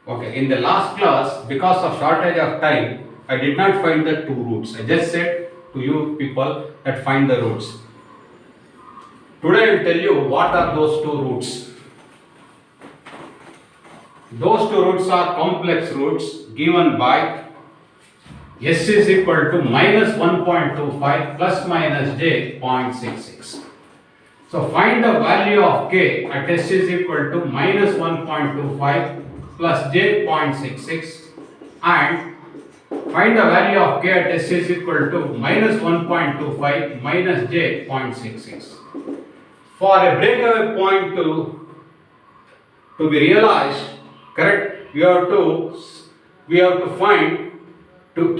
Okay, in the last class, because of shortage of time, I did not find the two roots. I just said to you people that find the roots. Today I will tell you what are those two roots. Those two roots are complex roots given by s is equal to minus 1.25 plus minus j 0.66. So find the value of k at s is equal to minus 1.25 plus j 0.66 and find the value of k at s is equal to minus 1.25 minus j 0.66. For a breakaway point to be realized, correct, we have to find to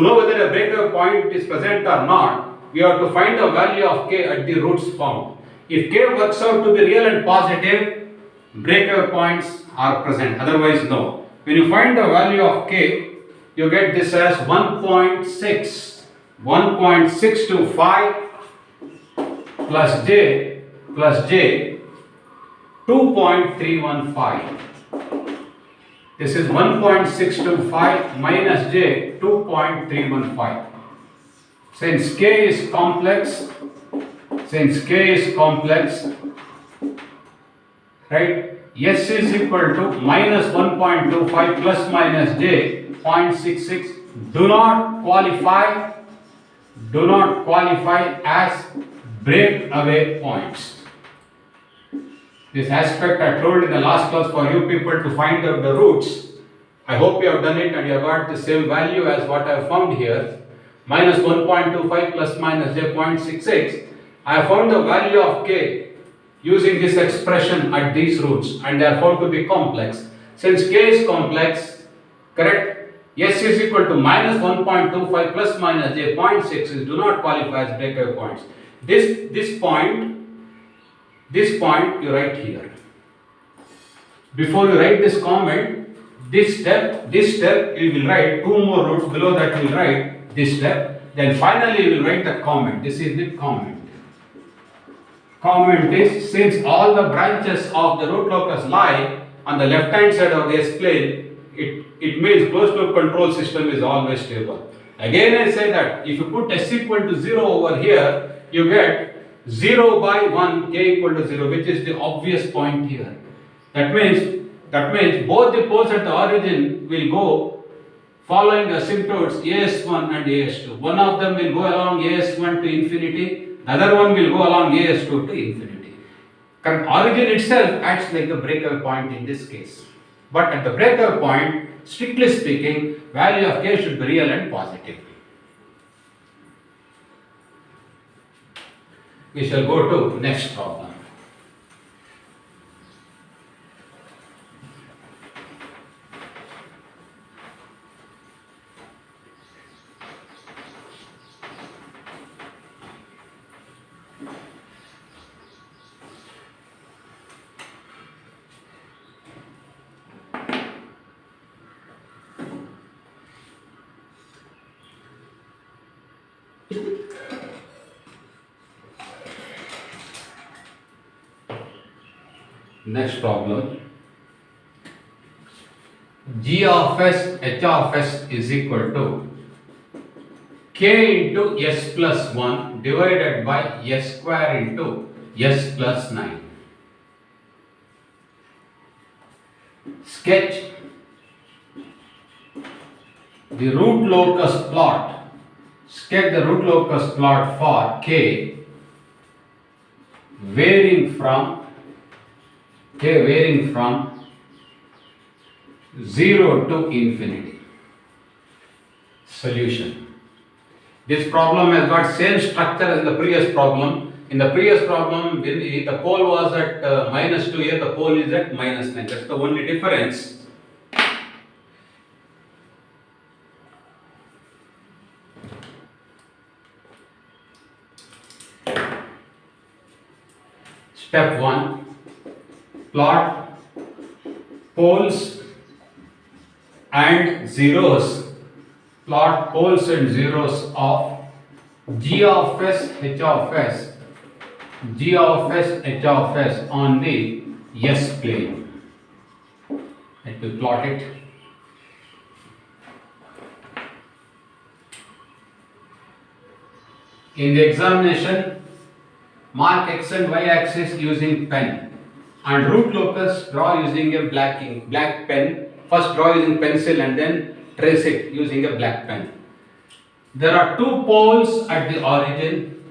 know whether a breakaway point is present or not, we have to find the value of k at the roots found. If k works out to be real and positive, breakaway points are present, otherwise no. When you find the value of k, you get this as 1.625 plus j 2.315. This is 1.625 minus j 2.315. Since k is complex, right, s is equal to minus 1.25 plus minus j 0.66 do not qualify as breakaway points. This aspect I told in the last class for you people to find out the roots. I hope you have done it and you have got the same value as what I have found here. Minus 1.25 plus minus j 0.66. I have found the value of k using this expression at these roots and they are found to be complex. Since k is complex, correct, s is equal to minus 1.25 plus minus j 0.66 do not qualify as breakaway points. This point you write here. Before you write this comment, this step you will write two more roots below that you will write this step. Then finally you will write the comment. This is the comment. Comment is, since all the branches of the root locus lie on the left hand side of the S plane, it means closed loop control system is always stable. Again I say that if you put s equal to 0 over here, you get 0 by 1 k equal to 0, which is the obvious point here. That means both the poles at the origin will go following asymptotes as1 and as2. One of them will go along as1 to infinity, the other one will go along as2 to infinity. Origin itself acts like the breakaway point in this case. But at the breakaway point, strictly speaking, value of k should be real and positive. We shall go to next problem. Next problem. G of s h of s is equal to k into s plus 1 divided by s square into s plus 9. Sketch the root locus plot. Sketch the root locus plot for k varying from 0 to infinity. Solution. This problem has got same structure as the previous problem. In the previous problem, the pole was at minus 2, here the pole is at minus 9. That's the only difference. Step 1. Plot poles and zeros. Plot poles and zeros of g of s h of s on the s plane. Let me plot it. In the examination, mark x and y axis using pen and root locus draw using a black pen. First draw using pencil and then trace it using a black pen. There are two poles at the origin.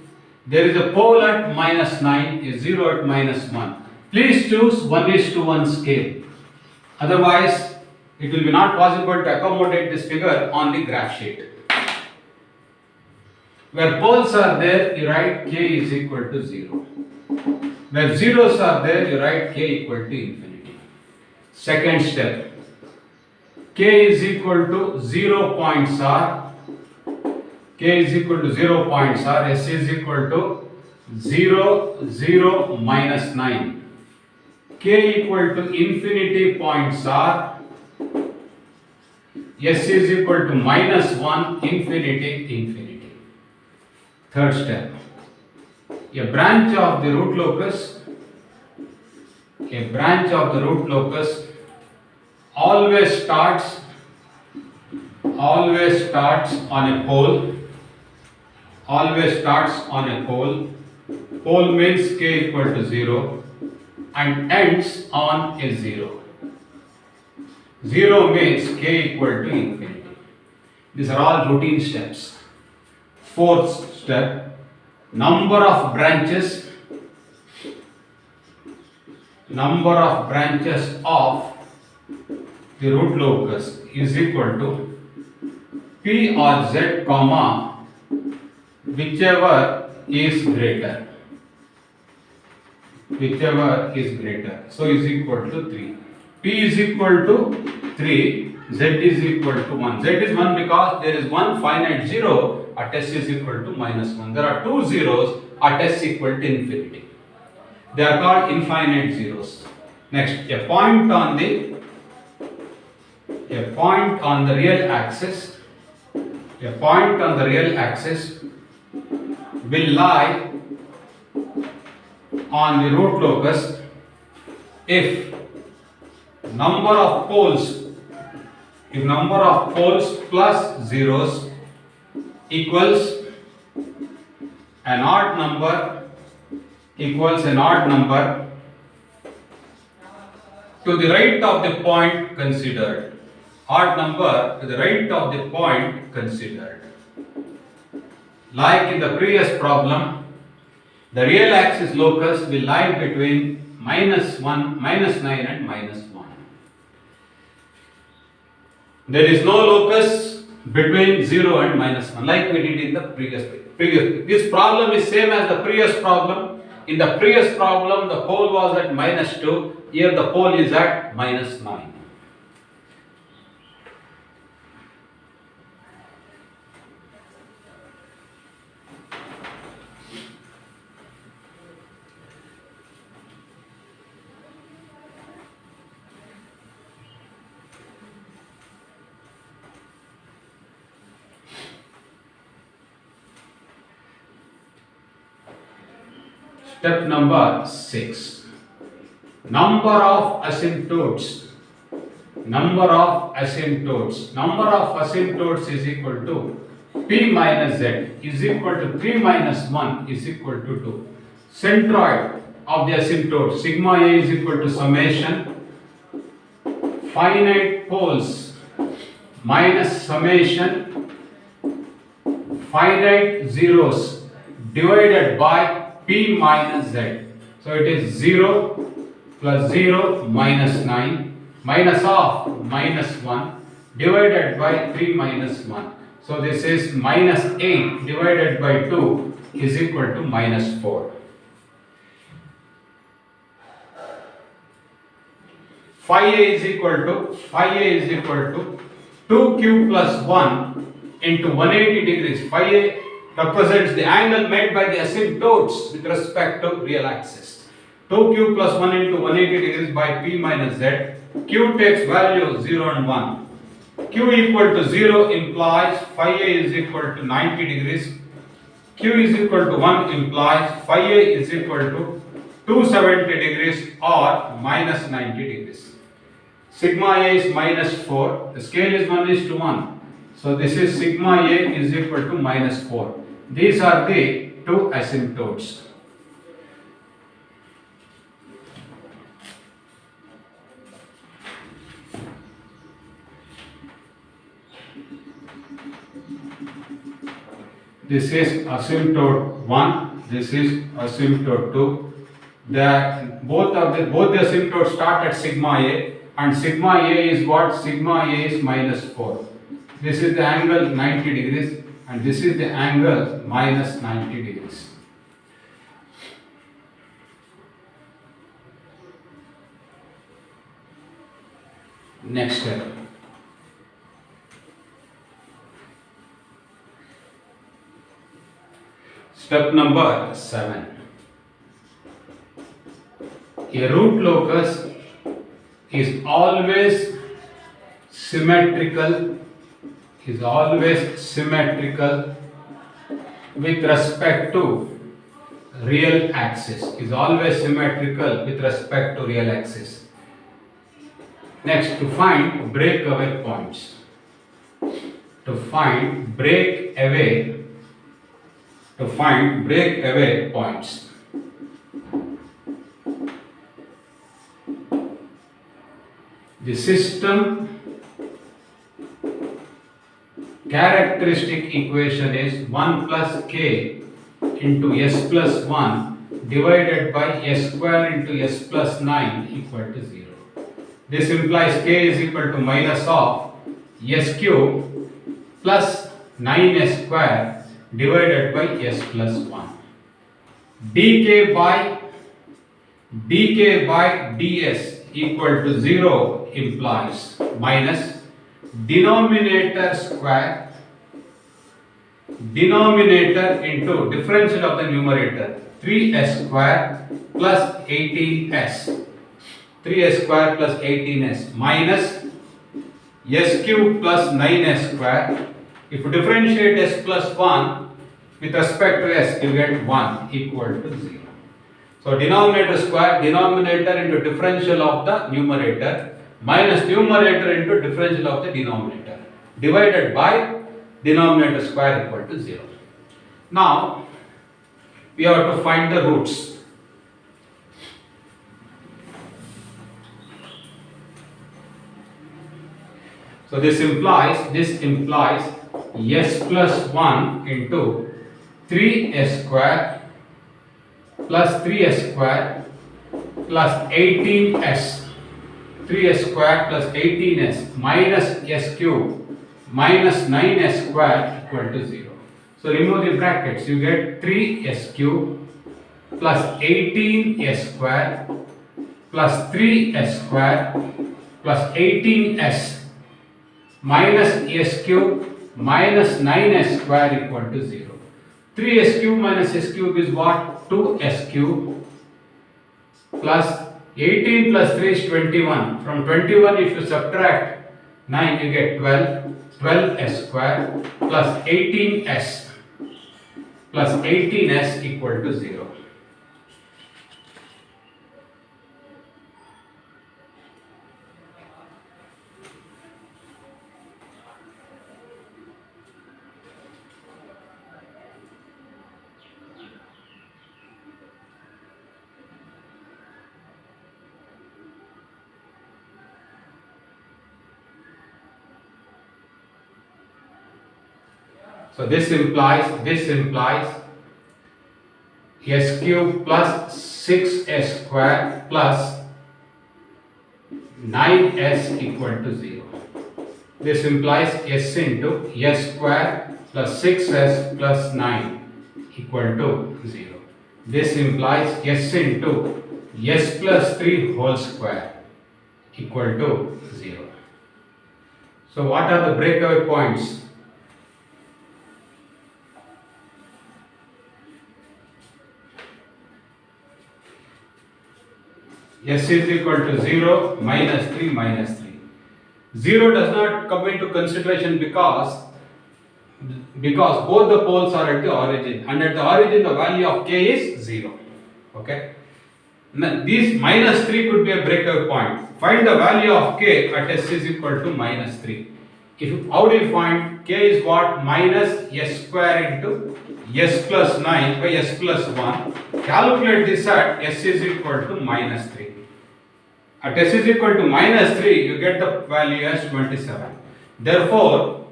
There is a pole at -9, a 0 at -1. Please choose 1:1 scale. Otherwise, it will be not possible to accommodate this figure on the graph sheet. Where poles are there, you write k is equal to 0. Where zeros are there, you write k equal to infinity. Second step, k is equal to 0 points are, k is equal to 0 points are, s is equal to 0, 0, -9. K equal to infinity points are, s is equal to -1, infinity, infinity. Third step, a branch of the root locus always starts on a pole. Pole means k equal to 0 and ends on a 0. 0 means k equal to infinity. These are all routine steps. Fourth step, number of branches of the root locus is equal to p or z comma whichever is greater. So is equal to 3. P is equal to 3, z is equal to 1. Z is 1 because there is one finite 0 at s is equal to -1. There are two zeros at s equal to infinity. They are called infinite zeros. Next, a point on the real axis. A point on the real axis will lie on the root locus if number of poles plus zeros equals an odd number to the right of the point considered. Odd number to the right of the point considered. Like in the previous problem, the real axis locus will lie between -1, -9 and -1. There is no locus between 0 and -1 like we did in the previous. This problem is same as the previous problem. In the previous problem, the pole was at -2. Here the pole is at -9. Step number 6. Number of asymptotes. Number of asymptotes is equal to p minus z is equal to 3 minus 1 is equal to 2. Centroid of the asymptote sigma a is equal to summation finite poles minus summation finite zeros divided by p minus z. So it is 0 plus 0 minus 9 minus of -1 divided by 3 minus 1. So this is -8 divided by 2 is equal to -4. Phi a is equal to 2q plus 1 into 180 degrees. Phi a represents the angle made by the asymptotes with respect to real axis. 2q plus 1 into 180 degrees by p minus z. Q takes value 0 and 1. Q equal to 0 implies phi a is equal to 90 degrees. Q is equal to 1 implies phi a is equal to 270 degrees or minus 90 degrees. Sigma A is minus 4. The scale is 1:1. So this is sigma A is equal to minus 4. These are the two asymptotes. This is asymptote 1, this is asymptote 2. Both the asymptotes start at sigma A, and sigma A is what? Sigma A is minus 4. This is the angle 90 degrees and this is the angle minus 90 degrees. Next step. Step number 7. A root locus is always symmetrical with respect to real axis. Next, to find breakaway points. To find breakaway points. The system characteristic equation is 1 plus k into s plus 1 divided by s square into s plus 9 equal to 0. This implies k is equal to minus of s cube plus 9s square divided by s plus 1. dk by ds equal to 0 implies minus denominator into differential of the numerator 3s square plus 18s. 3s square plus 18s minus s cube plus 9s square. If you differentiate s plus 1 with respect to s, you get 1 equal to 0. So denominator square, denominator into differential of the numerator minus numerator into differential of the denominator divided by denominator square equal to 0. Now we have to find the roots. So this implies s plus 1 into 3s square plus 3s square plus 18s. 3s square plus 18s minus s cube minus 9s square equal to 0. So remove the brackets, you get 3s cube plus 18s square plus 3s square plus 18s minus s cube minus 9s square equal to 0. 3s cube minus s cube is what? 2s cube plus 18 plus 3 is 21. From 21 if you subtract 9 you get 12. 12s square plus 18s equal to 0. So this implies s cube plus 6s square plus 9s equal to 0. This implies s into s square plus 6s plus 9 equal to 0. This implies s into s plus 3 whole square equal to 0. So what are the breakaway points? S is equal to 0, minus 3, minus 3. 0 does not come into consideration because both the poles are at the origin, and at the origin the value of k is 0. Okay. This minus 3 could be a breakaway point. Find the value of k at s is equal to minus 3. How do you find? K is what? Minus s square into s plus 9 by s plus 1. Calculate this at s is equal to minus 3. At s is equal to minus 3, you get the value as 27. Therefore,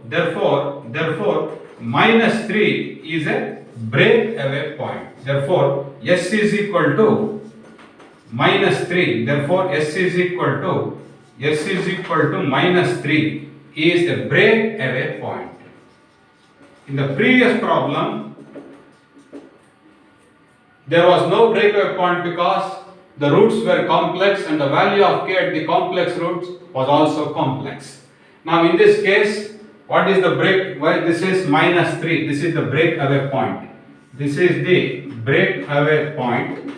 minus 3 is a breakaway point. Therefore, s is equal to minus 3. Therefore, s is equal to minus 3 is the breakaway point. In the previous problem, there was no breakaway point because the roots were complex and the value of k at the complex roots was also complex. Now in this case, what is the break? Why this is minus 3? This is the breakaway point. This is the breakaway point.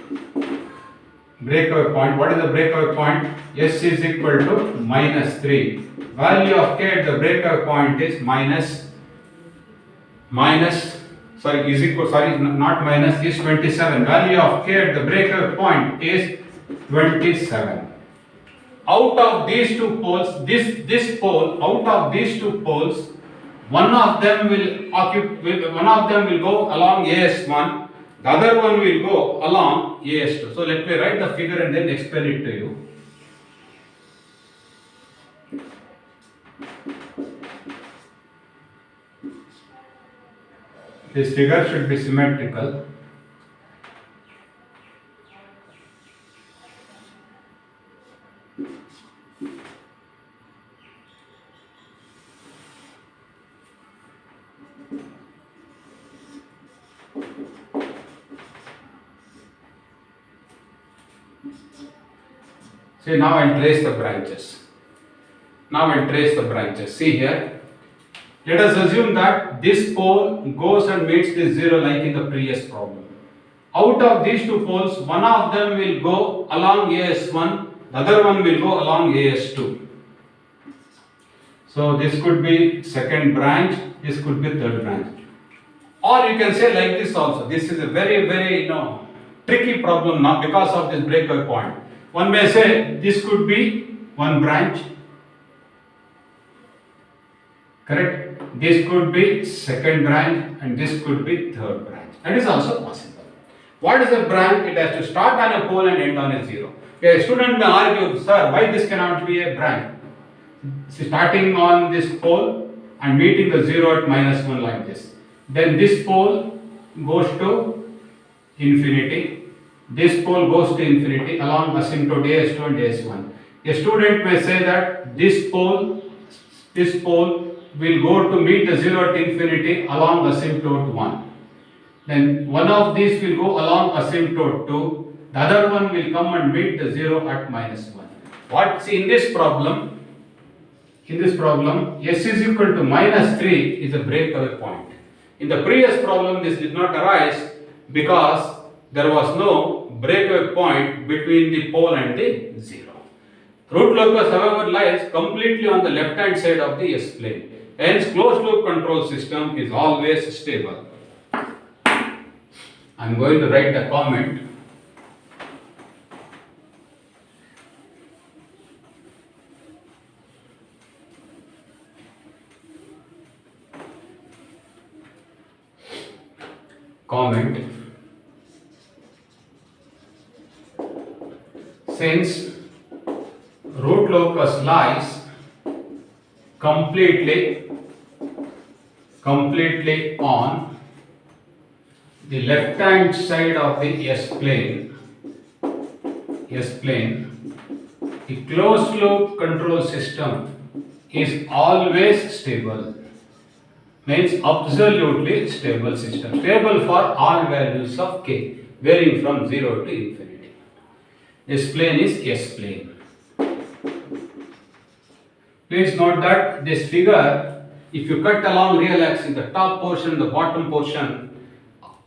Breakaway point. What is the breakaway point? S is equal to minus 3. Value of k at the breakaway point is is 27. Value of k at the breakaway point is 27. Out of these two poles, out of these two poles, one of them will go along AS1, the other one will go along AS2. So let me write the figure and then explain it to you. This figure should be symmetrical. See, now I'll trace the branches. See here. Let us assume that this pole goes and meets this zero like in the previous problem. Out of these two poles, one of them will go along AS1, the other one will go along AS2. So this could be second branch, this could be third branch. Or you can say like this also. This is a very, very tricky problem now because of this breakaway point. One may say this could be one branch. Correct? This could be second branch and this could be third branch. That is also possible. What is a branch? It has to start on a pole and end on a zero. A student may argue, sir, why this cannot be a branch? Starting on this pole and meeting the zero at minus 1 like this. Then this pole goes to infinity. This pole goes to infinity along asymptote AS2 and AS1. A student may say that this pole will go to meet the zero at infinity along asymptote 1. Then one of these will go along asymptote 2. The other one will come and meet the zero at minus 1. See in this problem, s is equal to minus 3 is a breakaway point. In the previous problem, this did not arise because there was no breakaway point between the pole and the zero. Root locus, however, lies completely on the left hand side of the S plane. Hence, closed loop control system is always stable. I am going to write the comment. Since root locus lies completely on the left hand side of the S plane, the closed loop control system is always stable. Means absolutely stable system. Stable for all values of k, varying from 0 to infinity. This plane is S plane. Please note that this figure, if you cut along real axis, the top portion, the bottom portion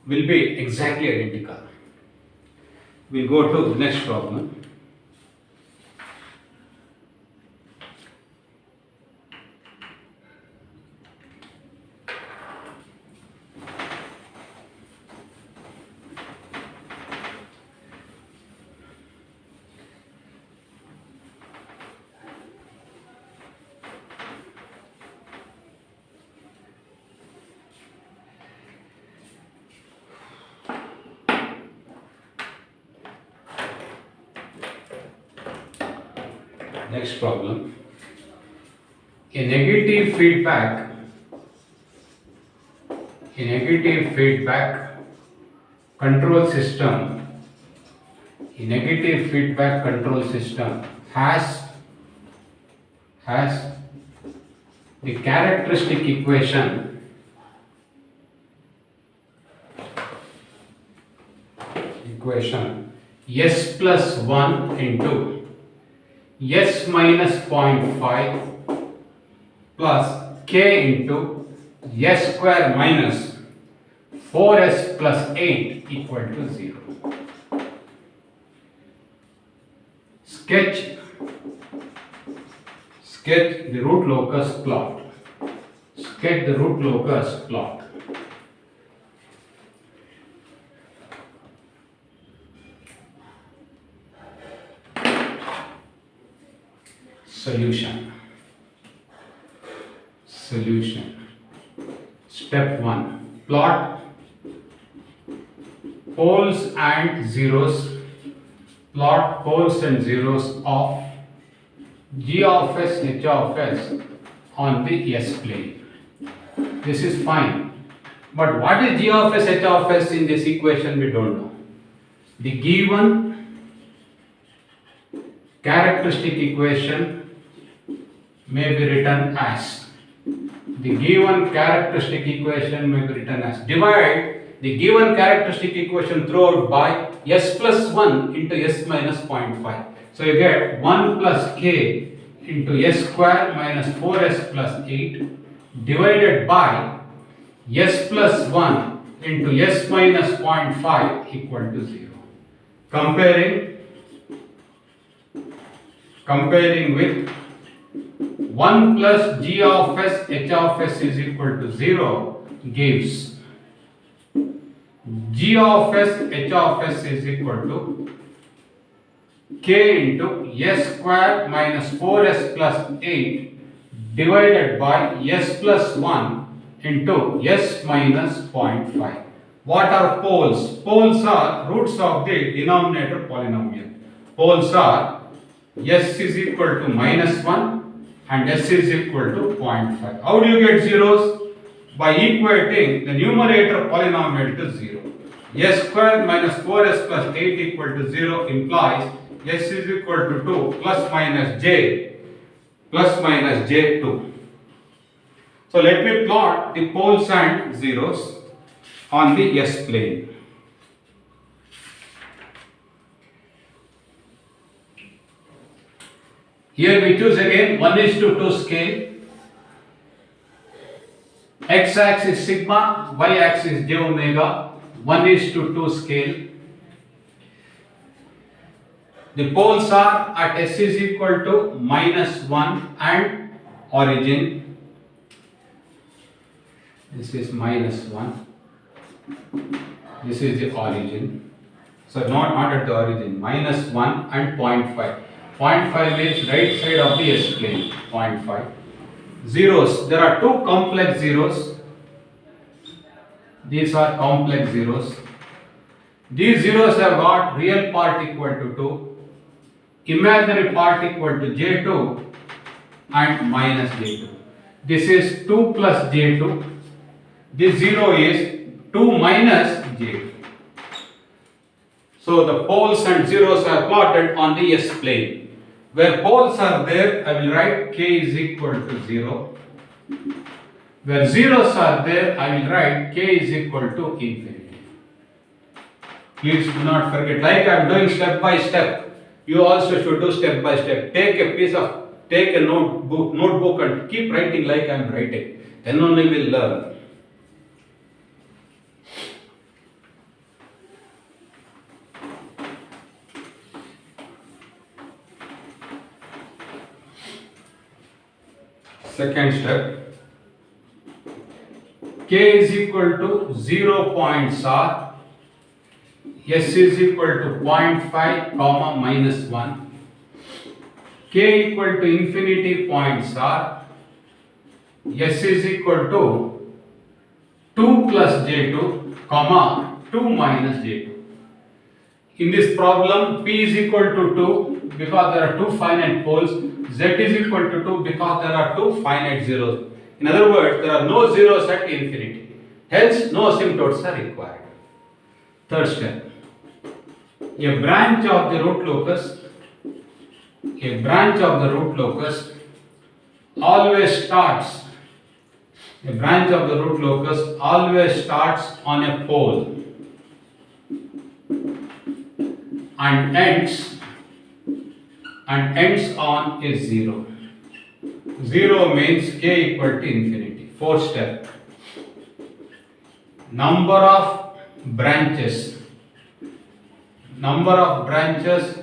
will be exactly identical. We'll go to the next problem. Next problem. A negative feedback control system has the characteristic equation s plus 1 into s minus 0.5 plus k into s square minus 4s plus 8 equal to 0. Sketch the root locus plot. Solution. Step 1. Plot poles and zeros of g of s, h of s on the s plane. This is fine. But what is g of s, h of s in this equation, we don't know. The given characteristic equation may be written as divide the given characteristic equation throughout by s plus 1 into s minus 0.5. So you get 1 plus k into s square minus 4s plus 8 divided by s plus 1 into s minus 0.5 equal to 0. Comparing with 1 plus g of s, h of s is equal to 0 gives g of s, h of s is equal to k into s square minus 4s plus 8 divided by s plus 1 into s minus 0.5. What are poles? Poles are roots of the denominator polynomial. Poles are s is equal to minus 1 and s is equal to 0.5. How do you get zeros? By equating the numerator polynomial to 0. S square minus 4s plus 8 equal to 0 implies s is equal to 2 plus minus j 2. So let me plot the poles and zeros on the s plane. Here we choose again 1:2 scale. X-axis sigma, y-axis j omega, 1:2 scale. The poles are at s is equal to minus 1 and origin. This is minus 1. This is the origin. So not at the origin. Minus 1 and 0.5. 0.5 means right side of the s plane. 0.5. Zeros. There are two complex zeros. These are complex zeros. These zeros have got real part equal to 2, imaginary part equal to j2 and minus j2. This is 2 plus j2. This 0 is 2 minus j2. So the poles and zeros are plotted on the s plane. Where poles are there, I will write k is equal to 0. Where zeros are there, I will write k is equal to infinity. Please do not forget, like I am doing step by step, you also should do step by step. Take a notebook and keep writing like I am writing. Then only we will learn. Second step, k is equal to 0 points are s is equal to 0.5 comma minus 1. K equal to infinity points are s is equal to 2 plus j2 comma 2 minus j2. In this problem, p is equal to 2 because there are two finite poles, z is equal to 2 because there are two finite zeros. In other words, there are no zeros at infinity. Hence, no asymptotes are required. Third step. A branch of the root locus always starts on a pole and ends on a zero. Zero means k equal to infinity. Fourth step. Number of branches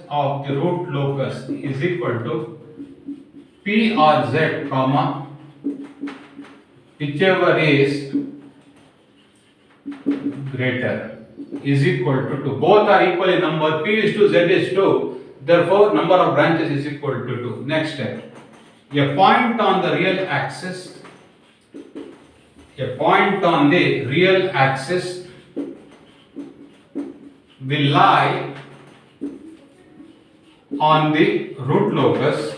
of the root locus is equal to p or z, comma, whichever is greater, is equal to 2. Both are equal in number. P is 2, z is 2. Therefore, number of branches is equal to 2. Next step. A point on the real axis will lie on the root locus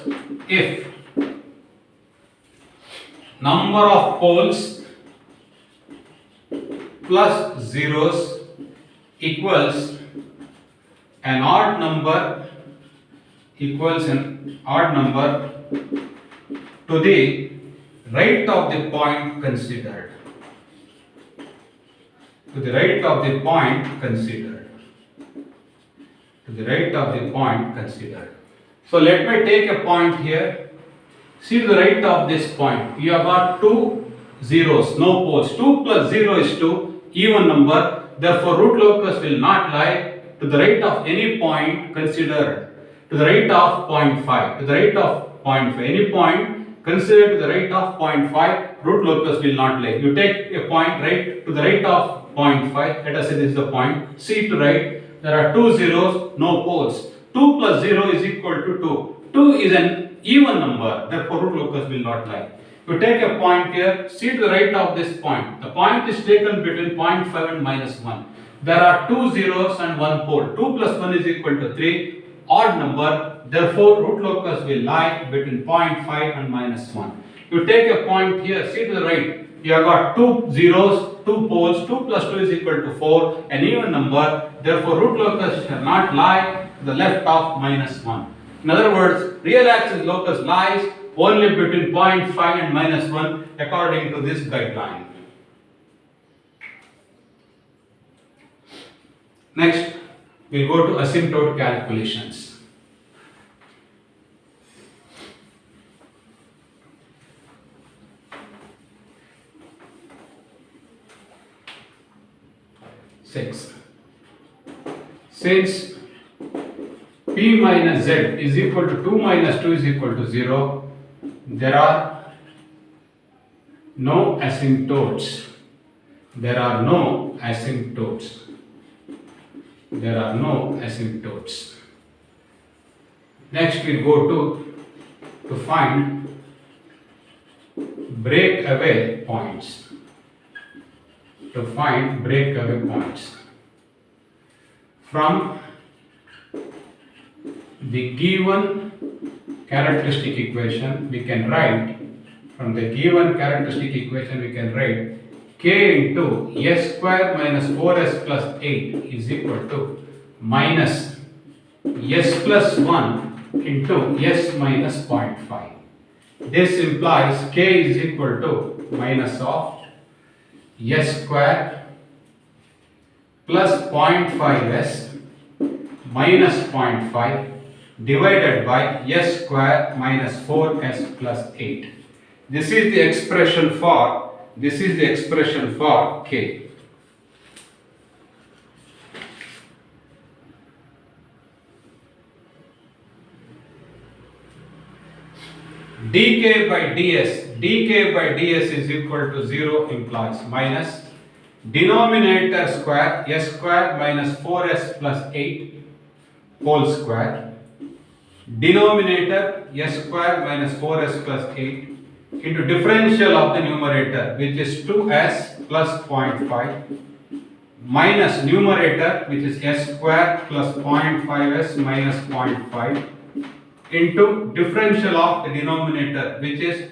if number of poles plus zeros equals an odd number to the right of the point considered. To the right of the point considered. So let me take a point here. See, to the right of this point, you have got two zeros, no poles. 2 plus 0 is 2, even number. Therefore, root locus will not lie to the right of any point considered. To the right of 0.5. To the right of 0.5. Any point considered to the right of 0.5, root locus will not lie. You take a point right to the right of 0.5. Let us say this is the point. C to right. There are two zeros, no poles. 2 plus 0 is equal to 2. 2 is an even number. Therefore, root locus will not lie. You take a point here. C to the right of this point. The point is taken between 0.5 and minus 1. There are two zeros and one pole. 2 plus 1 is equal to 3. Odd number. Therefore, root locus will lie between 0.5 and minus 1. You take a point here. See to the right. You have got two zeros, two poles. 2 plus 2 is equal to 4. An even number. Therefore, root locus shall not lie to the left of minus 1. In other words, real axis locus lies only between 0.5 and minus 1 according to this guideline. Next, we go to asymptote calculations. Six. Since P minus Z is equal to 2 minus 2 is equal to 0, there are no asymptotes. Next we go to find breakaway points. From the given characteristic equation, we can write k into s square minus 4s plus 8 is equal to minus s plus 1 into s minus 0.5. This implies k is equal to minus of s square plus 0.5s minus 0.5 divided by s square minus 4s plus 8. This is the expression for k. dk by ds is equal to 0 implies minus denominator square s square minus 4s plus 8 whole square, denominator s square minus 4s plus 8 into differential of the numerator, which is 2s plus 0.5 minus numerator, which is s square plus 0.5s minus 0.5 into differential of the denominator, which is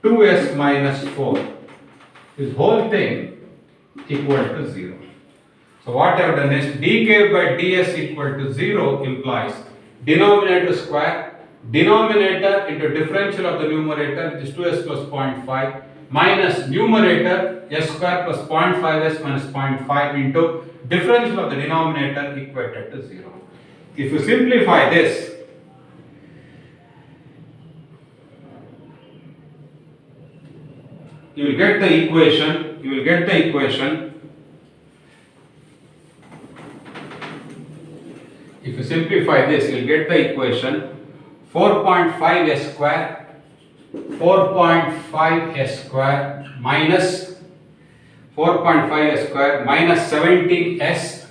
2s minus 4. This whole thing equal to 0. So what I have done is dk by ds equal to 0 implies denominator square, denominator into differential of the numerator, which is 2s plus 0.5, minus numerator s square plus 0.5s minus 0.5 into differential of the denominator equated to 0. If you simplify this, you will get the equation, if you simplify this, you will get the equation 4.5s square minus 17s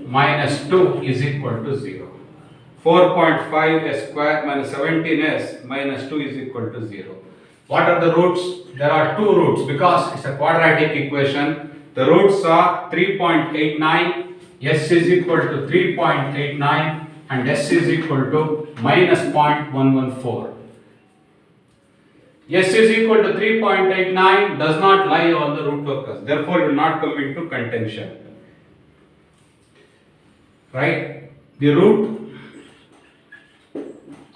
minus 2 is equal to 0. 4.5s square minus 17s minus 2 is equal to 0. What are the roots? There are two roots because it's a quadratic equation. The roots are 3.89, s is equal to 3.89 and s is equal to minus 0.114. S is equal to 3.89 does not lie on the root locus, therefore it will not come into contention. Right? The root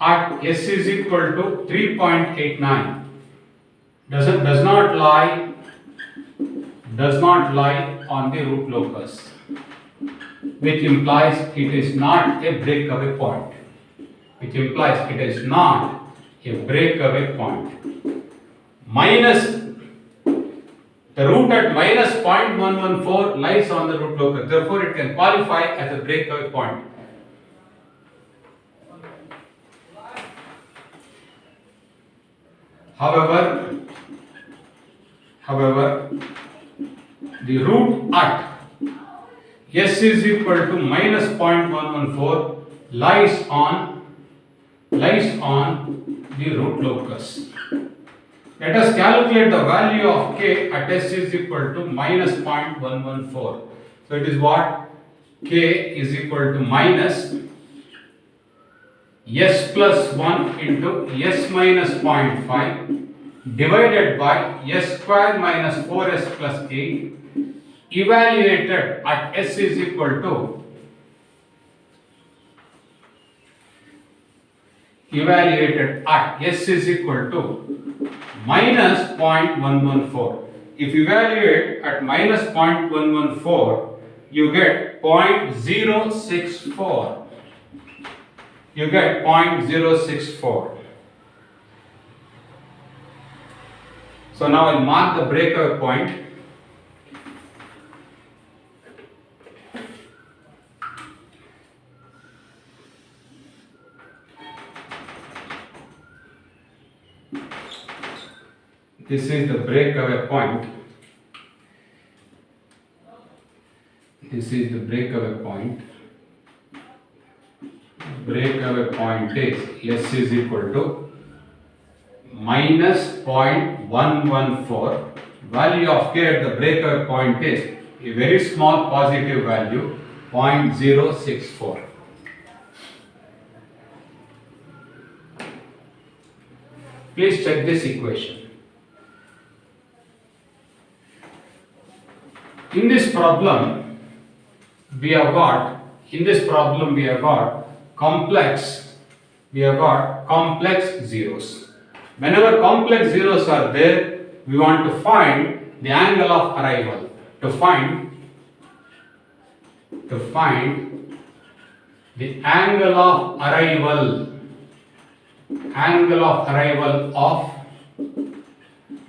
at s is equal to 3.89 does not lie on the root locus, which implies it is not a breakaway point. Minus the root at minus 0.114 lies on the root locus, therefore it can qualify as a breakaway point. However, the root at s is equal to minus 0.114 lies on the root locus. Let us calculate the value of k at s is equal to minus 0.114. So it is what? K is equal to minus s plus 1 into s minus 0.5 divided by s square minus 4s plus 8 evaluated at s is equal to minus 0.114. If you evaluate at minus 0.114, you get 0.064. So now I'll mark the breakaway point. This is the breakaway point. Breakaway point is s is equal to minus 0.114. Value of k at the breakaway point is a very small positive value, 0.064. Please check this equation. In this problem we have got complex zeros. Whenever complex zeros are there, we want to find the angle of arrival. To find the angle of arrival of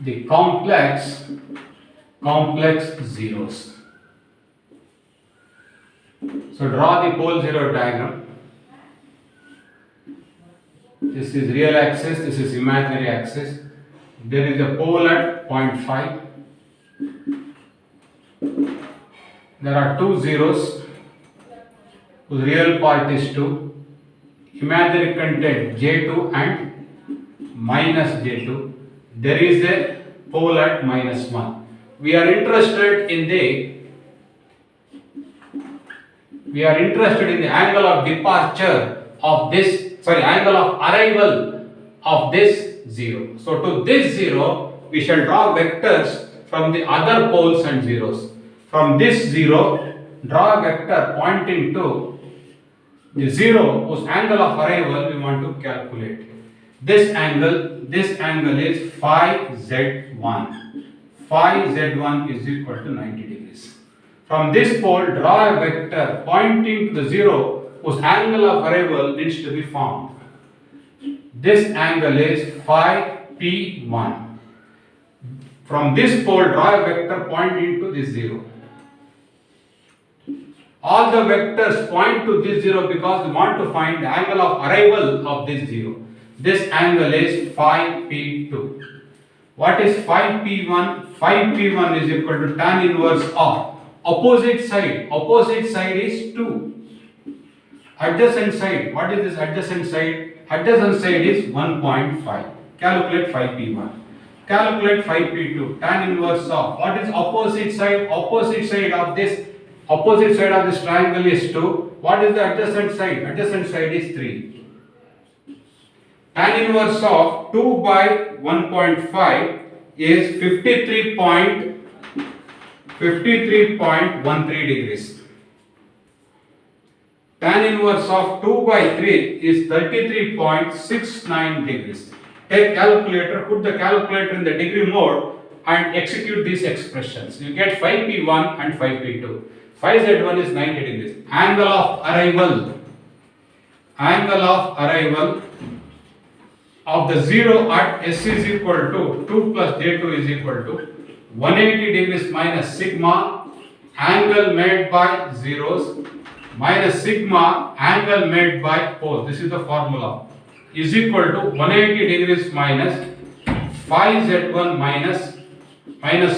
the complex zeros. So draw the pole zero diagram. This is real axis, this is imaginary axis. There is a pole at 0.5. There are two zeros whose real part is 2. Imaginary content J2 and minus J2. There is a pole at minus 1. We are interested in the angle of departure of this angle of arrival of this 0. So to this 0, we shall draw vectors from the other poles and zeros. From this 0, draw a vector pointing to the 0 whose angle of arrival we want to calculate. This angle is phi z1. Phi z1 is equal to 90 degrees. From this pole, draw a vector pointing to the 0 whose angle of arrival needs to be found. This angle is phi p1. From this pole, draw a vector pointing to this 0. All the vectors point to this 0 because we want to find the angle of arrival of this 0. This angle is phi p2. What is phi p1? Phi p1 is equal to tan inverse of opposite side. Opposite side is 2. Adjacent side. What is this adjacent side? Adjacent side is 1.5. Calculate phi p1. Calculate phi p2. Tan inverse of what is opposite side? Opposite side of this triangle is 2. What is the adjacent side? Adjacent side is 3. Tan inverse of 2 by 1.5 is 53.13 degrees. Tan inverse of 2 by 3 is 33.69 degrees. Take calculator, put the calculator in the degree mode and execute these expressions. You get phi p1 and phi p2. Phi z1 is 90 degrees. Angle of arrival of the 0 at S is equal to 2 plus J2 is equal to 180 degrees minus sigma angle made by zeros minus sigma angle made by poles. This is the formula. Is equal to 180 degrees minus phi z1 minus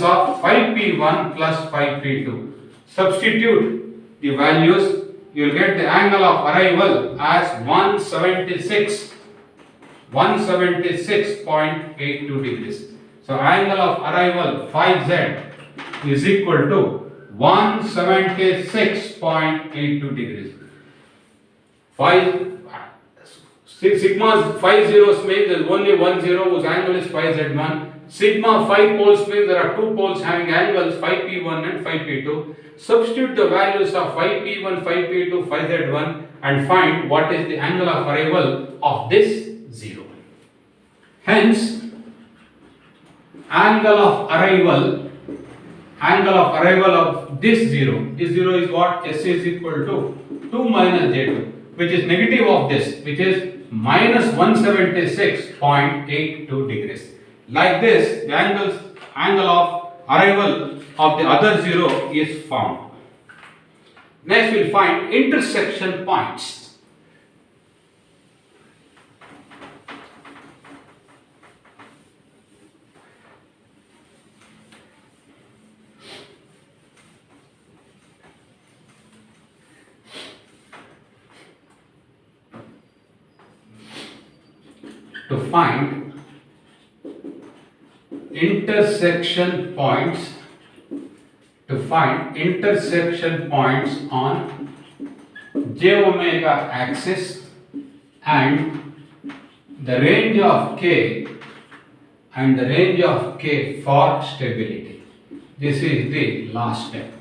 of phi p1 plus phi p2. Substitute the values. You will get the angle of arrival as 176.82 degrees. So angle of arrival phi z is equal to 176.82 degrees. Sigma phi zeros means there is only one zero whose angle is phi z1. Sigma phi poles means there are two poles having angles phi p1 and phi p2. Substitute the values of phi p1, phi p2, phi z1 and find what is the angle of arrival of this 0. Hence, angle of arrival of this 0 is what? S is equal to 2 minus J2, which is negative of this, which is minus 176.82 degrees. Like this, the angle of arrival of the other 0 is found. Next, we will find intersection points. To find intersection points on j omega axis and the range of k for stability. This is the last step.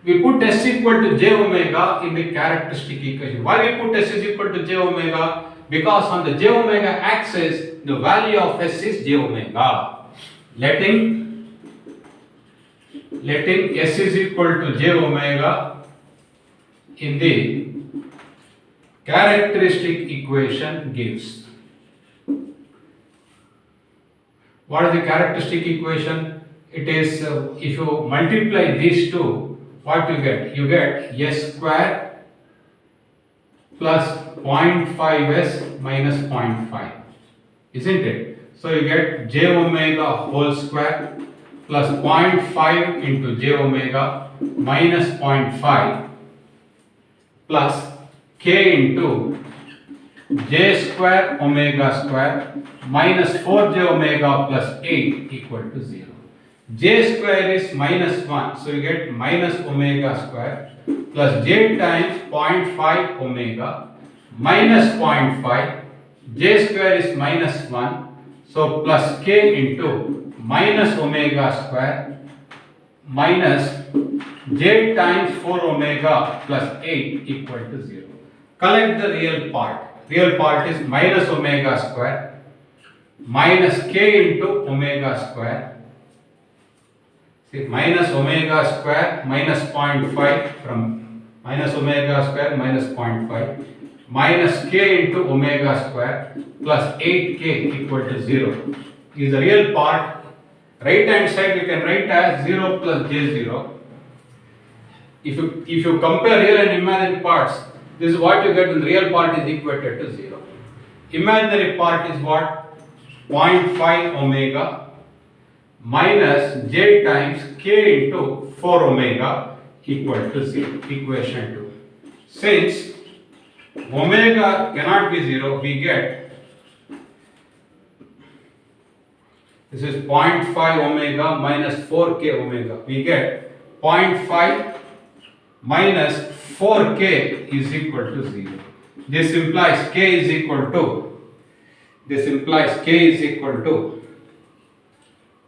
We put S equal to j omega in the characteristic equation. Why we put S is equal to j omega? Because on the j omega axis, the value of S is j omega. Letting S is equal to j omega in the characteristic equation gives. What is the characteristic equation? It is if you multiply these two, what you get? You get S square plus 0.5S minus 0.5, isn't it? So you get j omega whole square plus 0.5 into j omega minus 0.5 plus k into j square omega square minus 4j omega plus 8 equal to 0. j square is minus 1, so you get minus omega square plus j times 0.5 omega minus 0.5, j square is minus 1, so plus k into minus omega square minus j times 4 omega plus 8 equal to 0. Collect the real part. Real part is minus omega square minus k into omega square. See, minus omega square minus 0.5 from minus omega square minus 0.5 minus k into omega square plus 8k equal to 0 is the real part. Right hand side you can write as 0 plus j0. If you compare real and imaginary parts, this is what you get when the real part is equated to 0. Imaginary part is what? 0.5 omega minus j times k into 4 omega equal to 0. Equation 2. Since omega cannot be 0, we get this is 0.5 omega minus 4k omega. We get 0.5 minus 4k is equal to 0. This implies k is equal to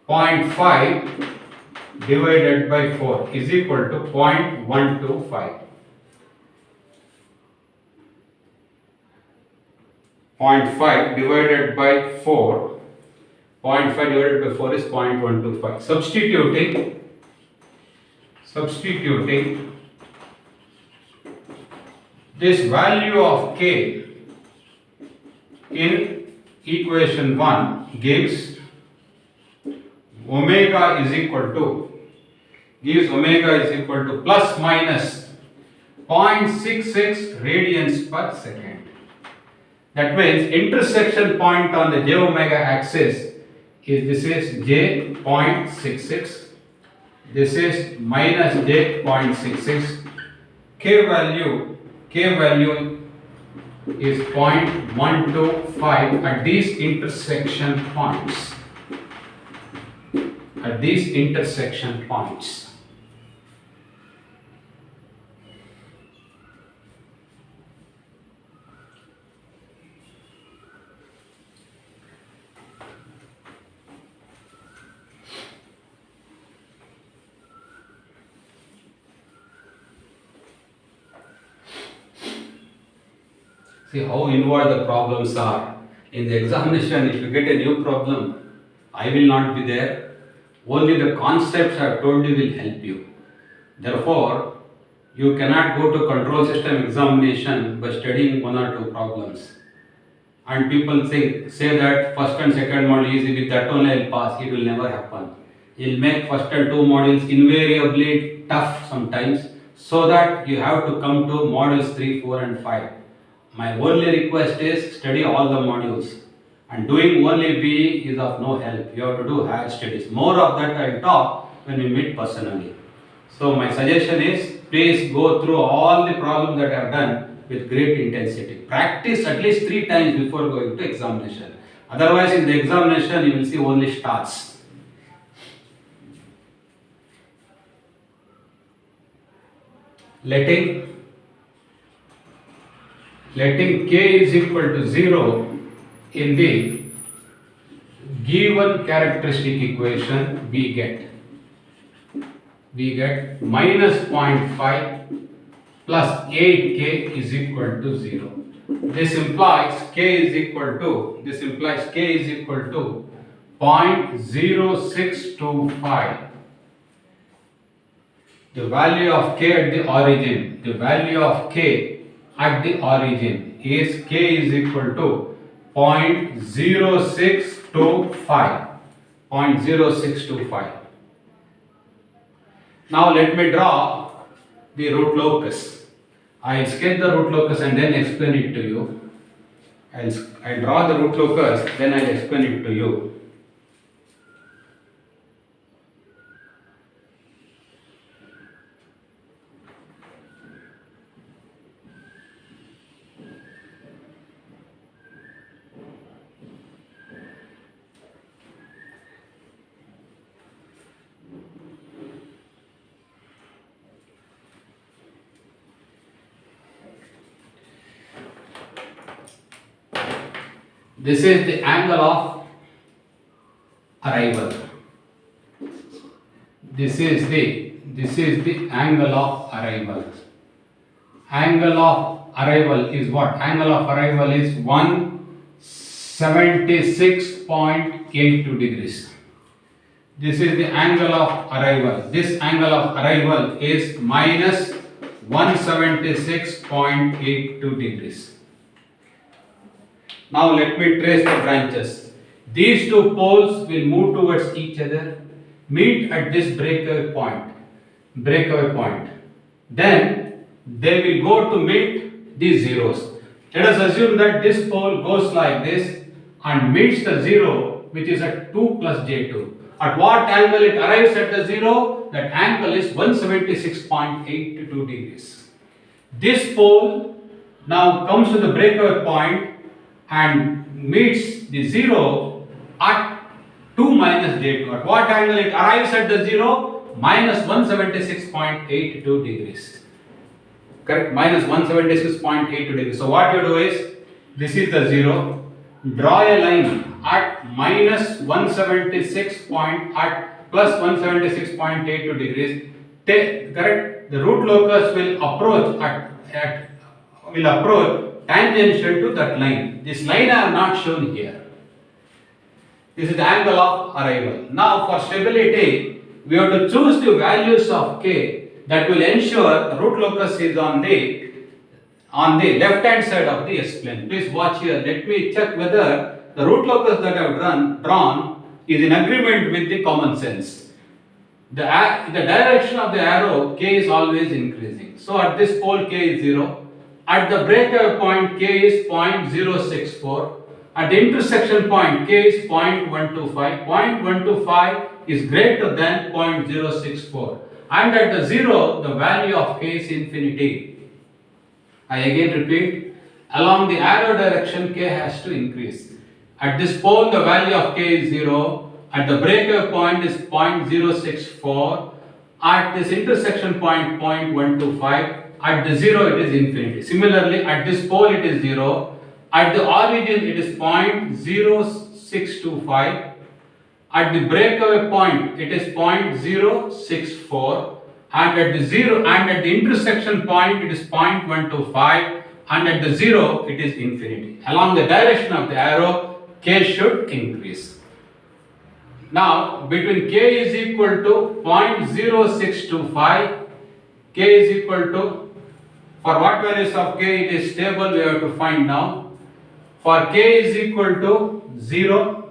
0.5 divided by 4 is equal to 0.125. 0.5 divided by 4, 0.5 divided by 4 is 0.125. Substituting this value of k in equation 1 gives omega is equal to plus minus 0.66 radians per second. That means intersection point on the j omega axis is j 0.66, this is minus j 0.66, k value is 0.125 at these intersection points. See how involved the problems are. In the examination, if you get a new problem, I will not be there. Only the concepts I have told you will help you. Therefore, you cannot go to control system examination by studying one or two problems. And people say that first and second module easy, with that only I will pass. It will never happen. You will make first and two modules invariably tough sometimes, so that you have to come to modules 3, 4 and 5. My only request is study all the modules, and doing only BE is of no help. You have to do higher studies. More of that I will talk when we meet personally. So my suggestion is, please go through all the problems that I have done with great intensity. Practice at least 3 times before going to examination. Otherwise in the examination you will see only stars. Letting k is equal to 0 in the given characteristic equation, we get minus 0.5 plus 8k is equal to 0. This implies k is equal to 0.0625. The value of k at the origin, is k is equal to 0.0625. Now let me draw the root locus. I will sketch the root locus and then explain it to you. I'll draw the root locus, then I'll explain it to you. This is the angle of arrival. This is the angle of arrival. Angle of arrival is what? Angle of arrival is 176.82 degrees. This is the angle of arrival. This angle of arrival is minus 176.82 degrees. Now let me trace the branches. These two poles will move towards each other, meet at this breakaway point. Then they will go to meet these zeros. Let us assume that this pole goes like this and meets the zero, which is at 2 plus j2. At what angle it arrives at the zero? That angle is 176.82 degrees. This pole now comes to the breakaway point and meets the zero at 2 minus j2. At what angle it arrives at the zero? Minus 176.82 degrees. Correct? Minus 176.82 degrees. So what you do is, this is the zero. Draw a line at minus 176 at plus 176.82 degrees. Correct? The root locus will approach tangential to that line. This line I have not shown here. This is the angle of arrival. Now for stability, we have to choose the values of k that will ensure the root locus is on the left hand side of the S-plane. Please watch here. Let me check whether the root locus that I have drawn is in agreement with the common sense. The direction of the arrow k is always increasing. So at this pole k is 0. At the breakaway point k is 0.064. At the intersection point k is 0.125. 0.125 is greater than 0.064. And at the 0, the value of k is infinity. I again repeat, along the arrow direction k has to increase. At this pole the value of k is 0, at the breakaway point is 0.064, at this intersection point 0.125, at the 0 it is infinity. Similarly, at this pole it is 0, at the origin it is 0.0625, at the breakaway point it is 0.064, and at the 0 and at the intersection point it is 0.125, and at the 0 it is infinity. Along the direction of the arrow k should increase. Now between k is equal to 0.0625, k is equal to, for what values of k it is stable we have to find now. For k is equal to 0,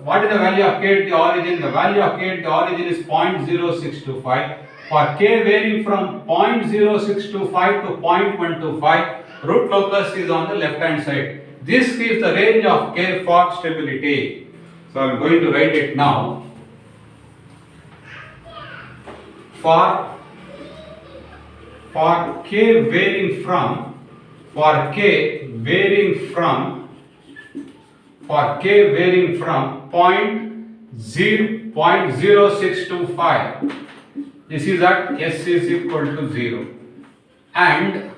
what is the value of k at the origin? The value of k at the origin is 0.0625. For k varying from 0.0625 to 0.125, root locus is on the left hand side. This gives the range of k for stability. So I am going to write it now. For k varying from 0.0625, this is at s is equal to 0, and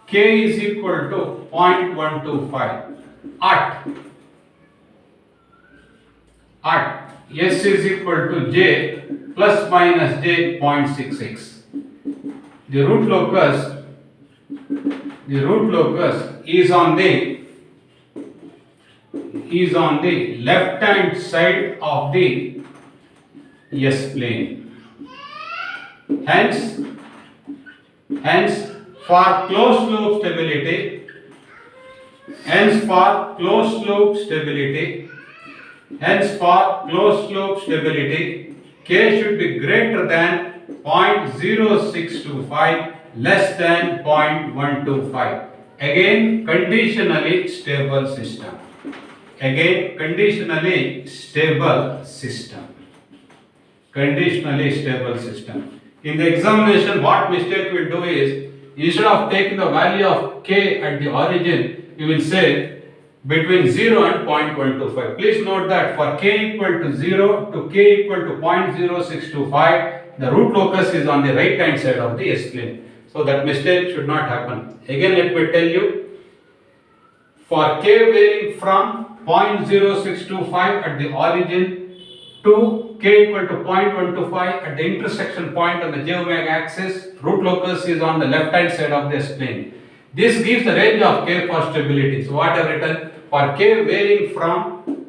k is equal to 0.125 at s is equal to j plus minus j 0.66. The root locus is on the left hand side of the S plane. Hence for closed loop stability, k should be greater than 0.0625, less than 0.125. Again conditionally stable system. In the examination, what mistake we will do is, instead of taking the value of k at the origin, you will say between 0 and 0.125. Please note that for k equal to 0 to k equal to 0.0625, the root locus is on the right hand side of the S plane. So that mistake should not happen. Again, let me tell you, For k varying from 0.0625 at the origin to k equal to 0.125 at the intersection point on the j omega axis, root locus is on the left hand side of the S-plane. This gives the range of k for stability. So what I have written, for k varying from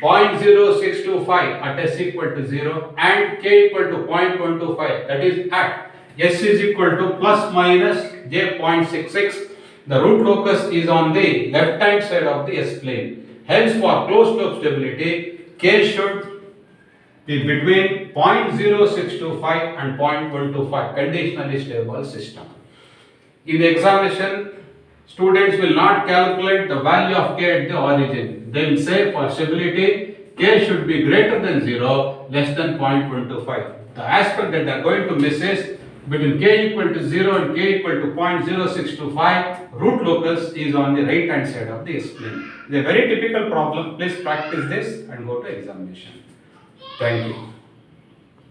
0.0625 at s equal to 0 and k equal to 0.125, that is at s is equal to plus minus j 0.66, the root locus is on the left hand side of the S-plane. Hence, for closed loop stability, k should be between 0.0625 and 0.125, conditionally stable system. In the examination, students will not calculate the value of k at the origin. They will say for stability, k should be greater than 0, less than 0.125. The aspect that they are going to miss is between k equal to 0 and k equal to 0.0625, root locus is on the right hand side of the S-plane. It's a very typical problem. Please practice this and go to examination. Thank you.